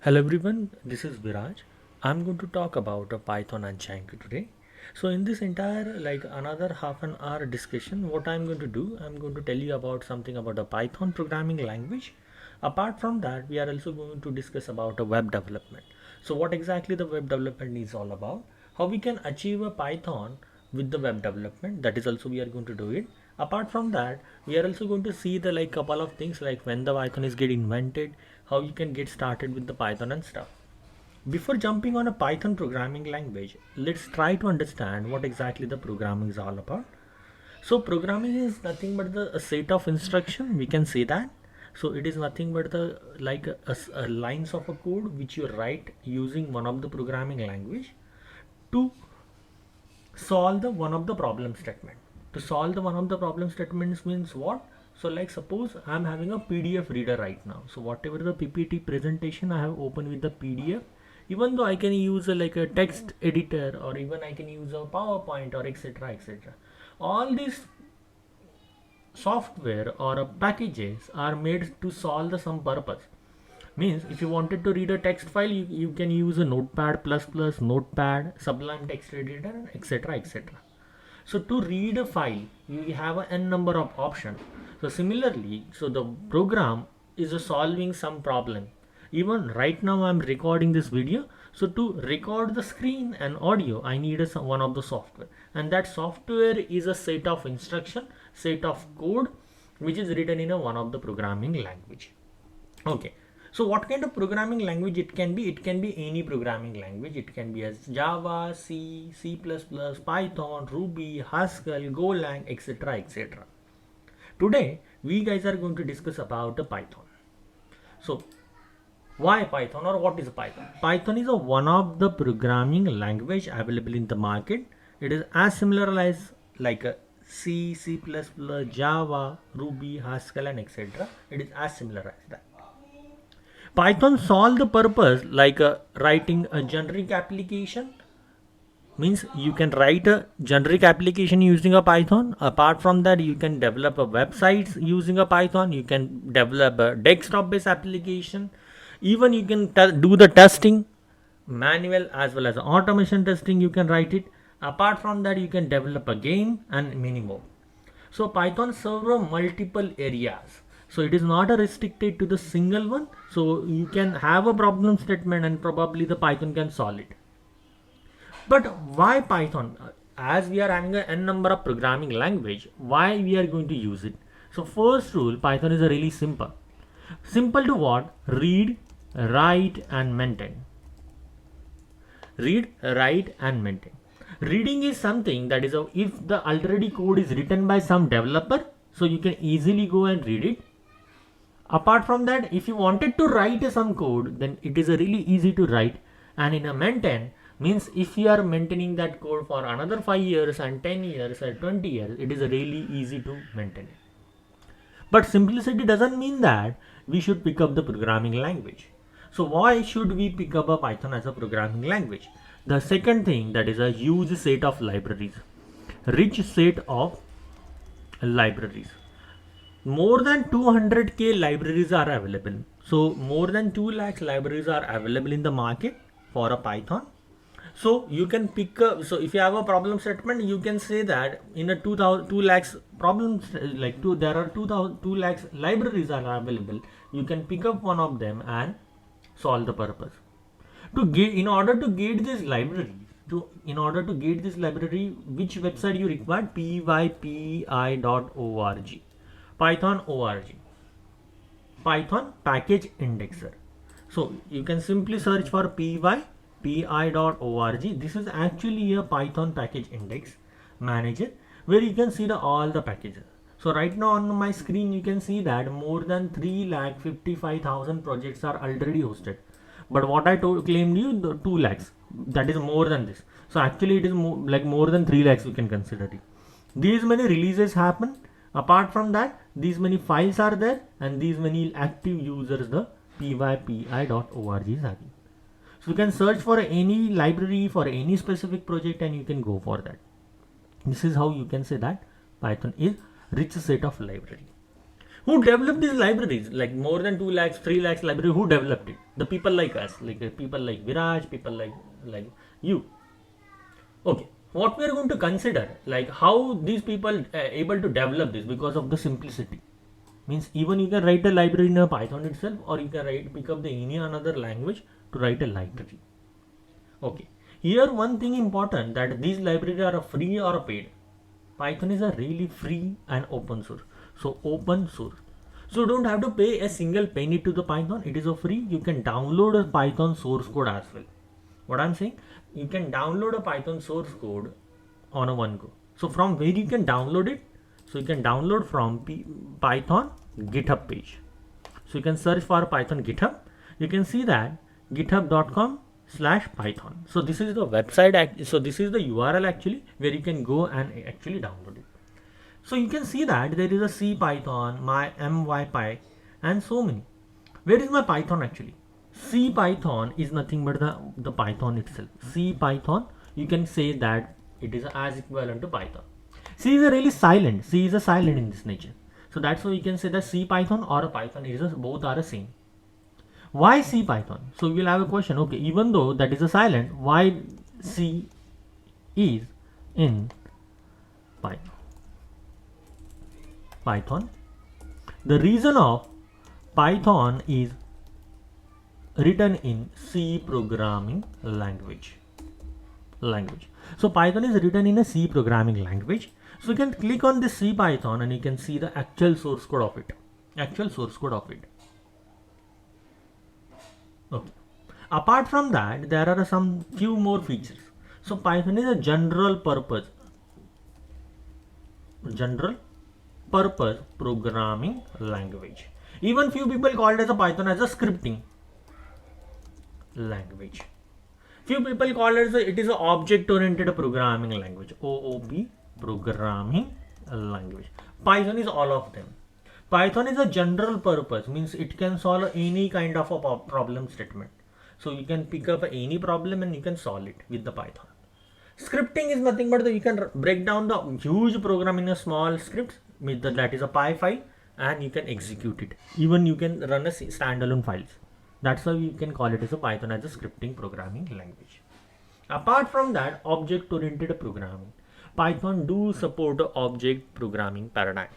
Hello everyone, this is Viraj. I'm going to talk about Python and Django today. So in this entire another half an hour discussion, what I'm going to do, I'm going to tell you about something about a Python programming language. Apart from that, we are also going to discuss about a web development. So what exactly the web development is all about, how we can achieve a Python with the web development, that is also we are going to do it. Apart from that, we are also going to see the couple of things like when the Python is get invented, how you can get started with the Python and stuff. Before jumping on a Python programming language, let's try to understand what exactly the programming is all about. So programming is nothing but a set of instruction, we can say that. So it is nothing but the a lines of a code which you write using one of the programming language to solve the one of the problem statement. To solve the one of the problem statements means what? So like suppose I'm having a PDF reader right now. So whatever the PPT presentation I have opened with the PDF, even though I can use a text editor, or even I can use a PowerPoint, or etc etc. All these software or packages are made to solve the some purpose. Means if you wanted to read a text file, you can use a notepad plus plus, notepad, sublime text editor, etc etc. So to read a file, you have a n number of options. So similarly, so the program is solving some problem. Even right now I'm recording this video. So to record the screen and audio, I need one of the software, and that software is a set of instruction, set of code, which is written in a one of the programming language. Okay. So what kind of programming language it can be? It can be any programming language. It can be as Java, C, C++, Python, Ruby, Haskell, Golang, etc. etc. Today, we guys are going to discuss about the Python. So why Python, or what is Python? Python is one of the programming language available in the market. It is as similar as like a C, C++, Java, Ruby, Haskell, and etc. It is as similar as that. Python solve the purpose like writing a generic application. Means you can write a generic application using a Python. Apart from that, you can develop a websites using a Python. You can develop a desktop based application. Even you can do the testing, manual as well as automation testing, you can write it. Apart from that, you can develop a game and many more. So Python serves multiple areas. So it is not restricted to the single one. So you can have a problem statement and probably the Python can solve it. But why Python? As we are having a n number of programming language, why we are going to use it? So first rule, Python is a really simple. Simple to what? Read, write and maintain. Read, write and maintain. Reading is something that is if the already code is written by some developer, so you can easily go and read it. Apart from that, if you wanted to write some code, then it is really easy to write. And in a maintain means if you are maintaining that code for another 5 years and 10 years or 20 years, it is really easy to maintain it. But simplicity doesn't mean that we should pick up the programming language. So why should we pick up a Python as a programming language? The second thing, that is a huge set of libraries, rich set of libraries. More than 200k libraries are available. So more than 2 lakhs libraries are available in the market for a Python. So you can pick up, so if you have a problem statement, you can say that in a 2 lakhs problems, there are 2 lakhs libraries are available. You can pick up one of them and solve the purpose. In order to get this library, which website you require? pypi.org. Python org. Python package indexer. So you can simply search for pi.org. This is actually a Python package index manager where you can see all the packages. So right now on my screen you can see that more than 3,55,000 projects are already hosted. But what I claimed you, the 2 lakhs, that is more than this. So actually it is more than 3 lakhs, you can consider it. These many releases happen. Apart from that, these many files are there, and these many active users the pypi.org is having. So you can search for any library for any specific project and you can go for that. This is how you can say that Python is rich set of library. Who developed these libraries? Like more than 2 lakhs, 3 lakhs library, who developed it? The people like us, like people like Viraj, people like you. Okay, what we are going to consider, like how these people able to develop this because of the simplicity. Means even you can write a library in a Python itself, or you can pick up the any another language to write a library. Okay, here one thing important, that these libraries are free or paid. Python is a really free and open source. So open source. So you don't have to pay a single penny to the Python. It is a free. You can download a Python source code as well. What I'm saying, you can download a Python source code on a one go. So from where you can download it? So you can download from Python GitHub page. So you can search for Python GitHub. You can see that github.com/python. So this is the website. So this is the URL actually where you can go and actually download it. So you can see that there is a C Python, my MyPy, and so many. Where is my Python actually? C Python is nothing but the Python itself. C Python, you can say that it is as equivalent to Python. C is a really silent. C is a silent in this nature. So that's why you can say that C Python or a Python is both are the same. Why C Python? So we will have a question. Okay, even though that is a silent, why C is in Python? Python. The reason of Python is written in C programming language. So Python is written in a C programming language. So you can click on this C Python and you can see the actual source code of it. Okay. Apart from that, there are some few more features. So Python is a general purpose programming language. Even few people call it as a Python as a scripting language. Few people call it it is an object oriented programming language, OOP programming language. Python is all of them. Python is a general purpose, means it can solve any kind of a problem statement. So you can pick up any problem and you can solve it with the Python. Scripting is nothing but you can break down the huge program in a small script, that is a py file, and you can execute it. Even you can run a standalone files. That's why you can call it as a Python as a scripting programming language. Apart from that, object oriented programming. Python do support object programming paradigm.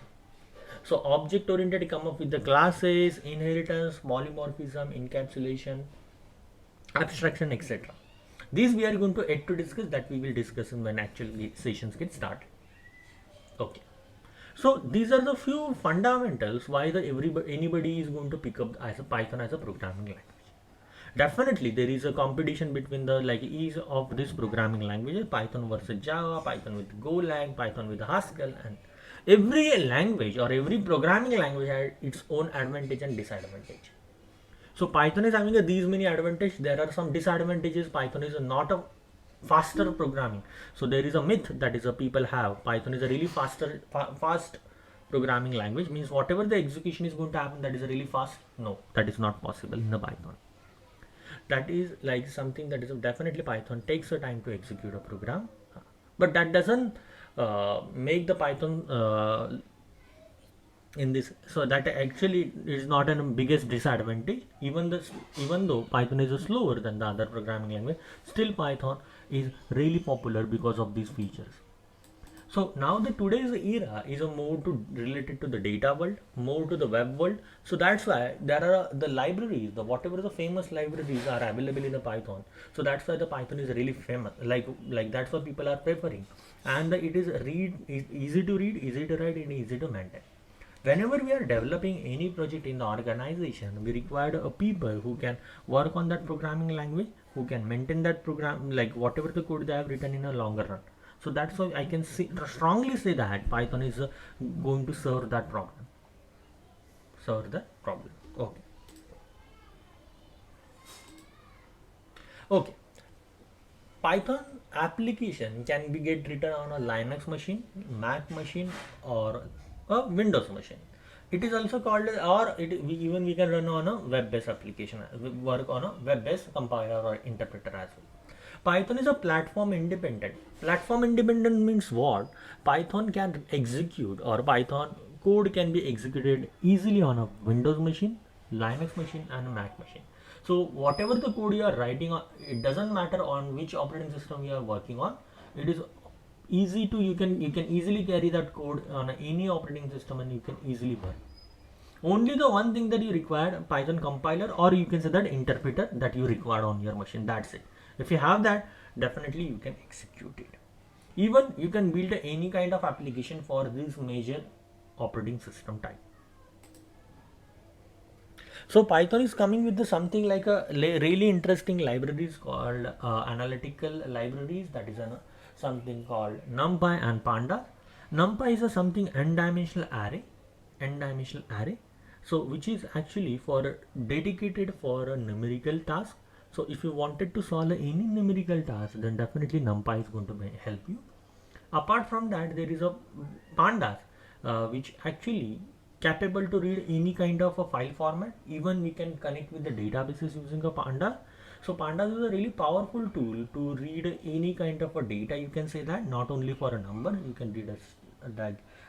So object oriented come up with the classes, inheritance, polymorphism, encapsulation, abstraction, etc. These we are going to yet to discuss, that we will discuss when actually sessions get started. Okay. So these are the few fundamentals why anybody is going to pick up as a Python as a programming language. Definitely there is a competition between the ease of this programming languages, Python versus Java, Python with Golang, Python with Haskell, and every language or every programming language has its own advantage and disadvantage. So Python is having these many advantages. There are some disadvantages. Python is not a faster programming. So there is a myth that is people have. Python is a really fast programming language. Means whatever the execution is going to happen, that is really fast. No, that is not possible in the Python. That is something that is definitely Python takes a time to execute a program, but that doesn't make the Python in this. So that actually is not a biggest disadvantage. Even though Python is slower than the other programming language, still Python is really popular because of these features. So now the today's era is more related to the data world, more to the web world. So that's why there are the libraries, whatever the famous libraries are available in the Python. So that's why the Python is really famous. Like that's what people are preferring, and it is easy to read, easy to write, and easy to maintain. Whenever we are developing any project in the organization, we require people who can work on that programming language, who can maintain that program, whatever the code they have written in a longer run. So that's why I can strongly say that Python is going to serve that problem. Okay. Okay. Python application can be get written on a Linux machine, Mac machine, or a Windows machine. It is also called, we can run on a web-based application, work on a web-based compiler or interpreter as well. Python is a platform independent. Platform independent means what? Python can execute, or Python code can be executed easily on a Windows machine, Linux machine, and a Mac machine. So whatever the code you are writing on, it doesn't matter on which operating system you are working on. It is easy to you can easily carry that code on any operating system and you can easily work. Only the one thing that you require, Python compiler, or you can say that interpreter that you require on your machine. That's it. If you have that, definitely you can execute it. Even you can build any kind of application for this major operating system type. So Python is coming with something like a really interesting libraries called analytical libraries. That is something called NumPy and Panda. NumPy is something n-dimensional array. So which is actually for dedicated for a numerical task. So if you wanted to solve any numerical task, then definitely NumPy is going to help you. Apart from that, there is a Pandas, which actually capable to read any kind of a file format. Even we can connect with the databases using a Panda. So Pandas is a really powerful tool to read any kind of a data. You can say that not only for a number, you can read a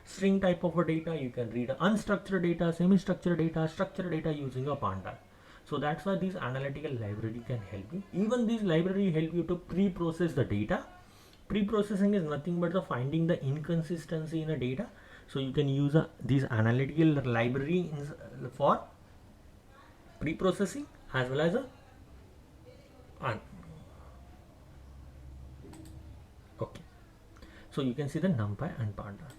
string type of a data, you can read unstructured data, semi-structured data, structured data using a Panda. So that's why this analytical library can help you. Even this library help you to pre-process the data. Pre-processing is nothing but the finding the inconsistency in a data. So you can use this analytical library for pre-processing as well as okay. So you can see the NumPy and Pandas.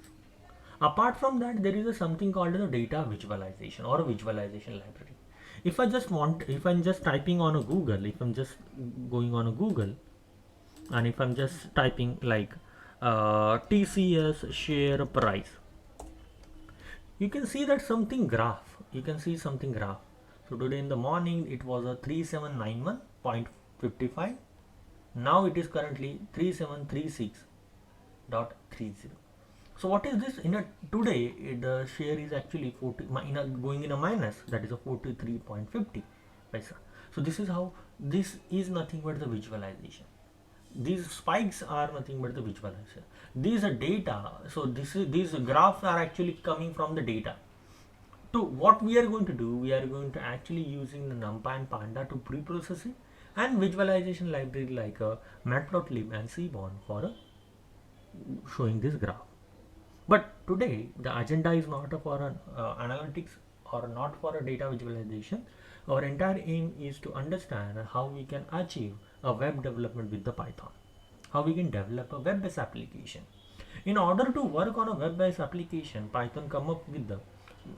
Apart from that, there is something called the data visualization or a visualization library. If I'm just typing on a Google, if I'm just going on a Google, and if I'm just typing like TCS share price, you can see that something graph. So today in the morning it was a 3791.55. Now it is currently 3736.30. So what is this? Today the share is actually going in a minus, that is a 43.50 paisa. So this is how, this is nothing but the visualization. These spikes are nothing but the visualization. These are data. So these graphs are actually coming from the data. So what we are going to do, we are going to actually using the NumPy and Panda to pre-process it, and visualization library like Matplotlib and Seaborn for showing this graph. But today the agenda is not for analytics or not for a data visualization. Our entire aim is to understand how we can achieve a web development with the Python, how we can develop a web-based application. In order to work on a web-based application, Python come up with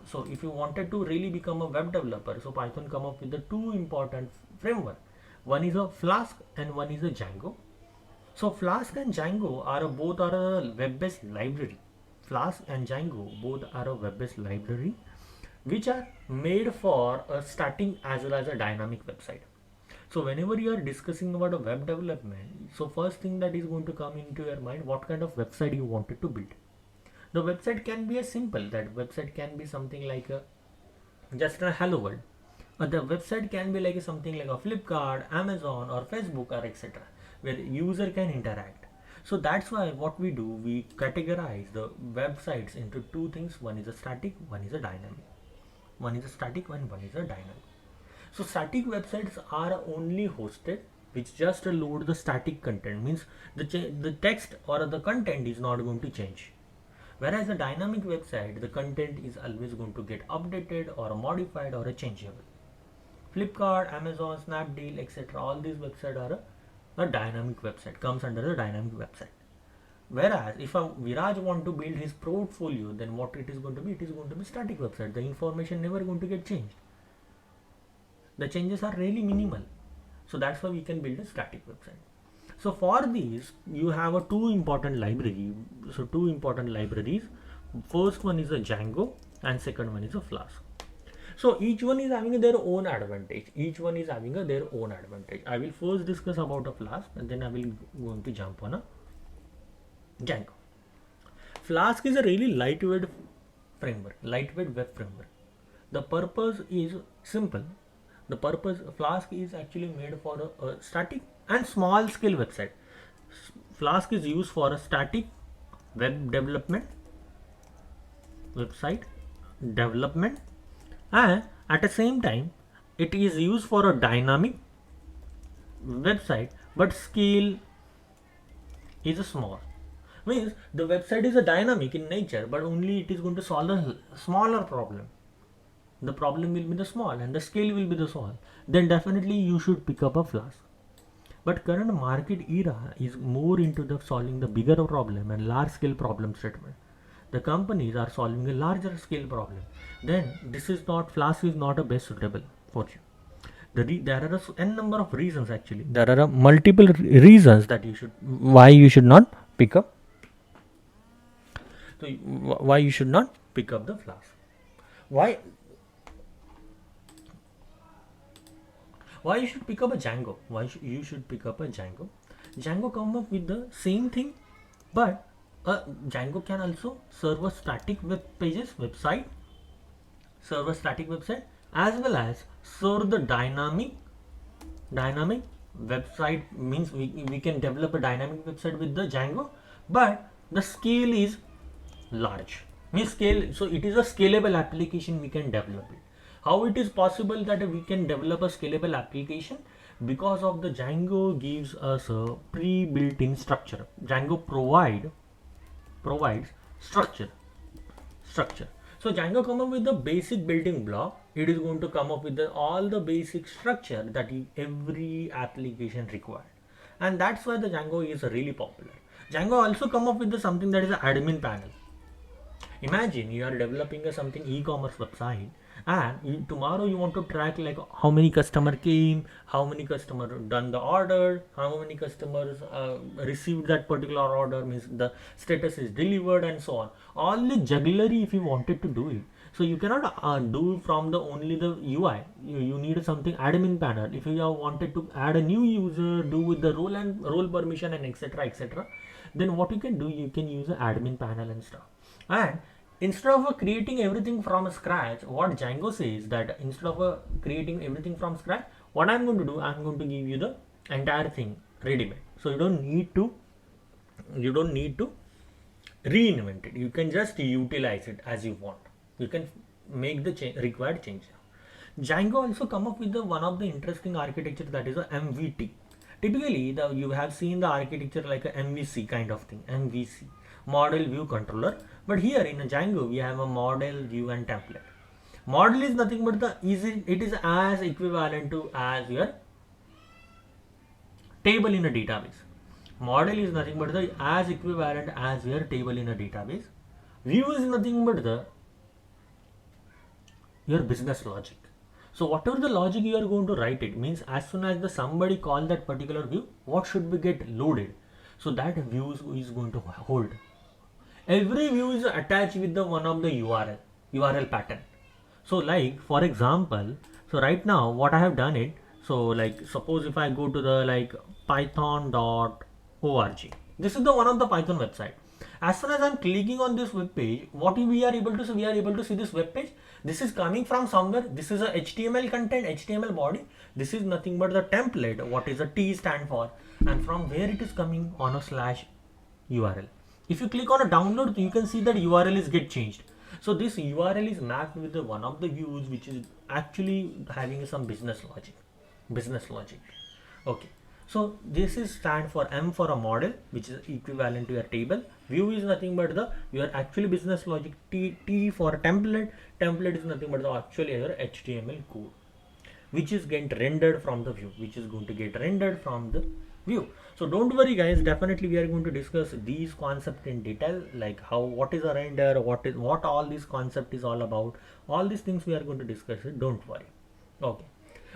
so if you wanted to really become a web developer, so Python come up with the two important framework. One is a Flask and one is a Django. So Flask and Django are both a web-based library. Flask and Django both are a web-based library which are made for a static as well as a dynamic website. So whenever you are discussing about a web development, so first thing that is going to come into your mind, what kind of website you wanted to build. The website can be a simple, that website can be something like just a hello world. The website can be like something like a Flipkart, Amazon or Facebook or etc. where the user can interact. So that's why what we do, we categorize the websites into two things. One is a static, one is a dynamic. One is a static, one is a dynamic. So static websites are only hosted which just load the static content, means the text or the content is not going to change. Whereas a dynamic website, the content is always going to get updated or modified or changeable. Flipkart, Amazon, Snapdeal, etc. all these websites are a dynamic website, comes under the dynamic website. Whereas if a Viraj want to build his portfolio, then what it is going to be? It is going to be static website. The information never going to get changed. The changes are really minimal. So that's why we can build a static website. So for these, you have two important libraries. So two important libraries. First one is a Django and second one is a Flask. So each one is having their own advantage. I will first discuss about a Flask and then I will going to jump on a Django. Flask is a really lightweight web framework. The purpose is simple. Flask is actually made for a static and small scale website. Flask is used for a static web development website development, and at the same time it is used for a dynamic website, but scale is a small. Means the website is a dynamic in nature, but only it is going to solve a smaller problem. The problem will be the small and the scale will be the small. Then definitely you should pick up a Flask. But current market era is more into the solving the bigger problem and large scale problem statement. The companies are solving a larger scale problem. Then this is not, Flask is not a best suitable for you. There are a n number of reasons actually. There are multiple reasons that why you should not pick up. So why you should not pick up the Flask? Why you should pick up a Django? You should pick up a Django? Django come up with the same thing, but Django can also serve a static website, serve a static website, as well as serve the dynamic website. Means we can develop a dynamic website with the Django, but the scale is large. Means scale, so it is a scalable application, we can develop it. How it is possible that we can develop a scalable application? Because of the Django gives us a pre-built-in structure. Django provides structure. So Django come up with the basic building block. It is going to come up with all the basic structure that every application required, and that's why the Django is really popular. Django also come up with something that is an admin panel. Imagine you are developing something e-commerce website, and tomorrow you want to track like how many customer came, how many customer done the order, how many customers received that particular order, means the status is delivered, and so on. All the jugglery, if you wanted to do it, so you cannot do from only the UI. You need something admin panel. If you have wanted to add a new user, do with the role permission and etc., then what you can do, you can use an admin panel and stuff. And instead of creating everything from scratch, what Django says that instead of creating everything from scratch, what I'm going to do, I'm going to give you the entire thing ready-made. So you don't need to reinvent it. You can just utilize it as you want. You can make the required change. Django also come up with one of the interesting architecture, that is a MVT. Typically, you have seen the architecture like a MVC kind of thing, MVC, model view controller. But here in Django, we have a model, view, and template. Model is nothing but it is as equivalent to as your table in a database. Model is nothing but as equivalent as your table in a database. View is nothing but your business logic. So whatever the logic you are going to write, it means as soon as somebody call that particular view, what should be get loaded? So that view is going to hold. Every view is attached with one of the URL pattern. So like for example, so right now what I have done it, so like suppose if I go to the python.org, this is the one of the Python website. As soon as I'm clicking on this web page, what we are able to see, this web page. This is coming from somewhere. This is a HTML content, HTML body. This is nothing but the template. What is a T stand for, and from where it is coming on a /URL. If you click on a download, you can see that URL is get changed. So this URL is mapped with one of the views, which is actually having some business logic. Okay. So this is stand for M for a model, which is equivalent to your table. View is nothing but your actually business logic. T for a template. Template is nothing but actually your HTML code, which is get rendered from the view, So don't worry guys, definitely we are going to discuss these concepts in detail, like what is a render, what all this concept is all about. All these things we are going to discuss it. Don't worry. Okay.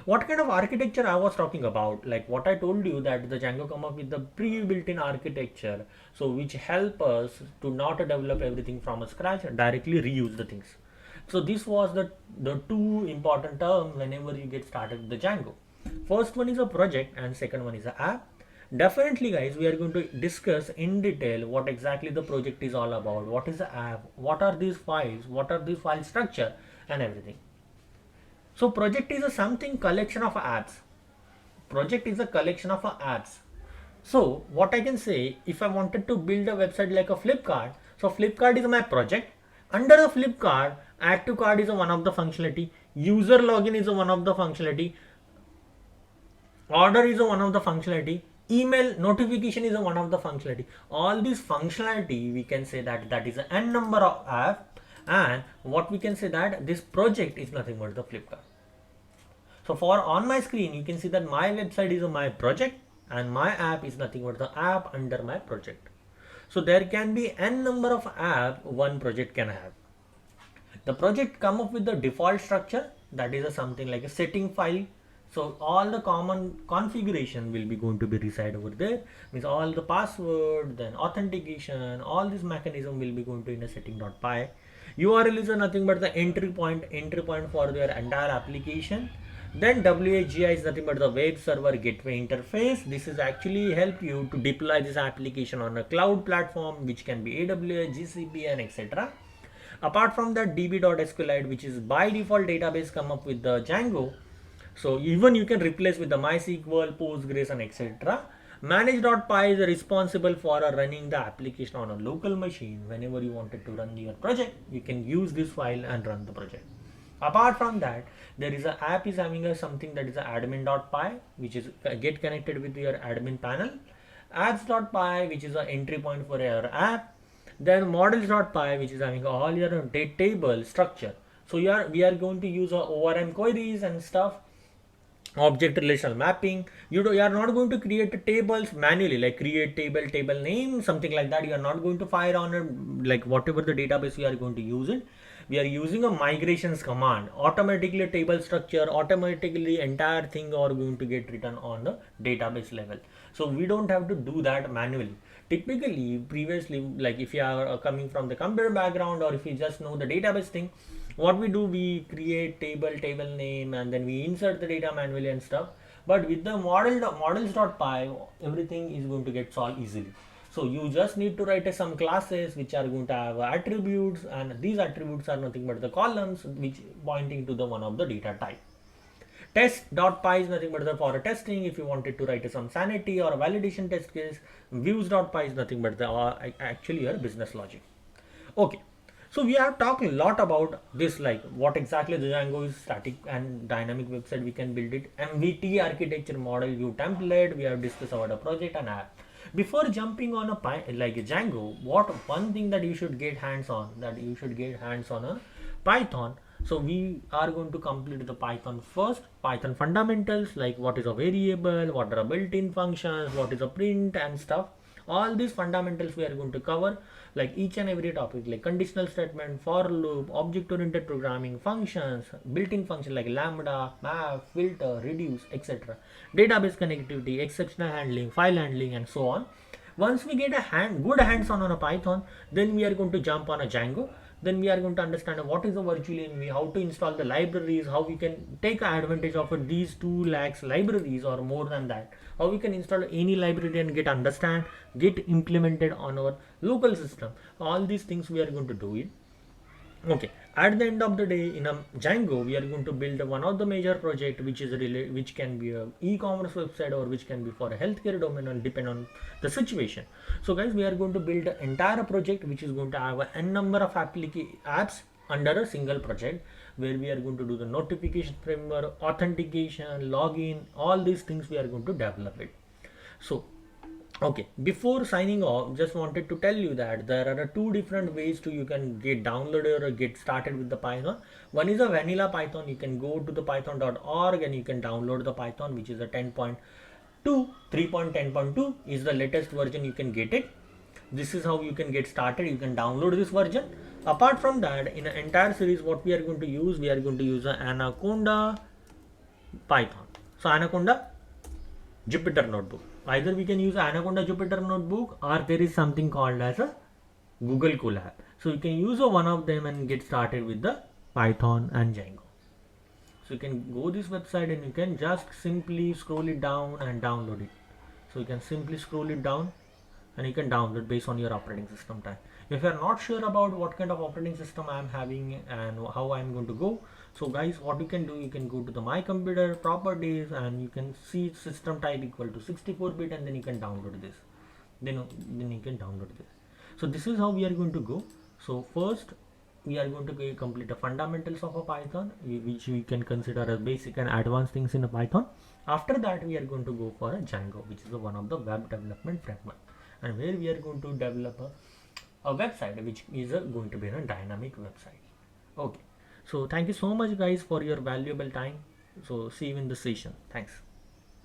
What kind of architecture I was talking about? Like what I told you, that the Django come up with the pre-built-in architecture, so which help us to not develop everything from scratch and directly reuse the things. So this was the two important terms whenever you get started with the Django. First one is a project and second one is an app. Definitely guys, we are going to discuss in detail what exactly the project is all about, what is the app, what are these files, what are the file structure and everything. So project is a collection of apps. So what I can say, if I wanted to build a website like a Flipkart, so Flipkart is my project. Under the Flipkart, add to cart is a one of the functionality, user login is a one of the functionality, order is a one of the functionality, email notification is a one of the functionality. All these functionality we can say that that is a n number of app, and what we can say that this project is nothing but the Flipkart. So for on my screen you can see that my website is a my project and my app is nothing but the app under my project. So there can be n number of app one project can have. The project come up with the default structure, that is a something like a setting file. So all the common configuration will be going to be reside over there. Means all the password, then authentication, all this mechanism will be going to in a setting.py. URL is nothing but the entry point for their entire application. Then WHGI is nothing but the web server gateway interface. This is actually help you to deploy this application on a cloud platform, which can be AWS, GCP, and etc. Apart from that, db.sqlite, which is by default database, come up with the Django. So even you can replace with the MySQL, Postgres, and etc. Manage.py is responsible for running the application on a local machine. Whenever you wanted to run your project, you can use this file and run the project. Apart from that, there is a app is having a something that is a admin.py, which is get connected with your admin panel. Apps.py, which is an entry point for your app. Then models.py, which is having all your table structure. So we are going to use ORM queries and stuff, object relational mapping. You are not going to create tables manually, like create table name, something like that. You are not going to fire on it, like whatever the database you are going to use it. We are using a migrations command. Automatically table structure, automatically entire thing are going to get written on the database level. So we don't have to do that manually. Typically, previously, like if you are coming from the computer background, or if you just know the database thing, what we do, we create table name, and then we insert the data manually and stuff. But with the models.py, everything is going to get solved easily. So you just need to write some classes which are going to have attributes, and these attributes are nothing but the columns which pointing to the one of the data type. Test.py is nothing but the for testing. If you wanted to write some sanity or a validation test case, views.py is nothing but the actually your business logic. Okay. So we have talked a lot about this, like what exactly the Django is, static and dynamic website. We can build it. MVT architecture model view template. We have discussed about a project and app. Before jumping on like a Django, what one thing that you should get hands on, a Python. So we are going to complete the Python first. Python fundamentals, like what is a variable, what are built-in functions, what is a print and stuff. All these fundamentals we are going to cover, like each and every topic, like conditional statement, for loop, object-oriented programming, functions, built-in function like lambda, map, filter, reduce, etc. Database connectivity, exceptional handling, file handling, and so on. Once we get a good hands-on on a Python, then we are going to jump on a Django. Then we are going to understand what is a virtual env, how to install the libraries, how we can take advantage of these 2 lakhs libraries or more than that, how we can install any library and get implemented on our local system. All these things we are going to do it. Okay, at the end of the day, in a Django, we are going to build one of the major project which can be a e-commerce website, or which can be for a healthcare domain, and depend on the situation. So guys, we are going to build an entire project which is going to have n number of apps under a single project, where we are going to do the notification framework, authentication, login, all these things we are going to develop it. So okay, before signing off, just wanted to tell you that there are 2 different ways to you can get downloaded or get started with the Python. One is a vanilla Python. You can go to the python.org and you can download the Python, which is a 10.2. 3.10.2 is the latest version. You can get it. This is how you can get started. You can download this version. Apart from that, in an entire series, what we are going to use, an Anaconda Python. So Anaconda Jupyter Notebook. Either we can use Anaconda Jupyter Notebook, or there is something called as a Google Colab. So you can use one of them and get started with the Python and Django. So you can go this website and you can just simply scroll it down and download it. So you can simply scroll it down and you can download based on your operating system type. If you are not sure about what kind of operating system I am having and how I am going to go, so guys, what you can do, you can go to the my computer properties and you can see system type equal to 64-bit, and then you can download this. Then you can download this. So this is how we are going to go. So first we are going to complete the fundamentals of a Python, which we can consider as basic and advanced things in a Python. After that, we are going to go for a Django, which is one of the web development framework, and where we are going to develop a website, which is going to be a dynamic website. Okay, so thank you so much guys for your valuable time. So see you in the session. Thanks.